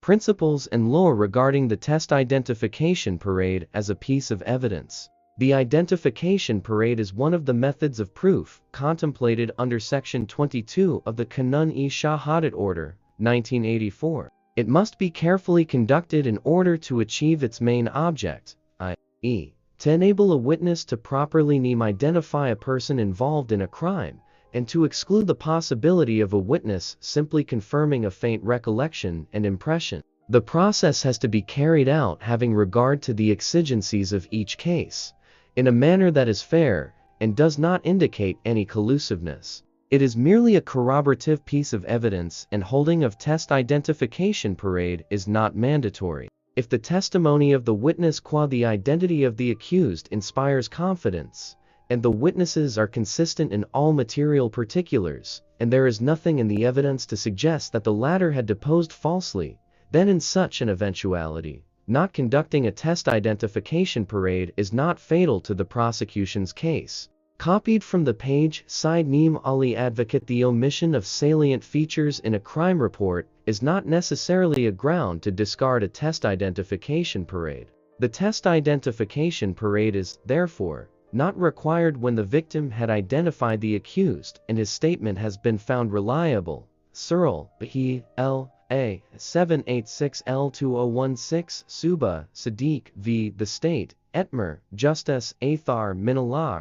Principles and law regarding the test identification parade as a piece of evidence. The identification parade is one of the methods of proof contemplated under Section 22 of the Qanun-e Shahadat Order, 1984. It must be carefully conducted in order to achieve its main object, i.e., to enable a witness to properly identify a person involved in a crime, and to exclude the possibility of a witness simply confirming a faint recollection and impression. The process has to be carried out having regard to the exigencies of each case, in a manner that is fair, and does not indicate any collusiveness. It is merely a corroborative piece of evidence, and holding of test identification parade is not mandatory. If the testimony of the witness qua the identity of the accused inspires confidence, and the witnesses are consistent in all material particulars, and there is nothing in the evidence to suggest that the latter had deposed falsely, then in such an eventuality, not conducting a test identification parade is not fatal to the prosecution's case. Copied from the page, Syed Naeem Ali advocate. The omission of salient features in a crime report is not necessarily a ground to discard a test identification parade. The test identification parade is, therefore, not required when the victim had identified the accused and his statement has been found reliable. Searle, P. L. A. 786 L 2016, Suba, Sadiq v. The State, Etmer, Justice Athar Minallah.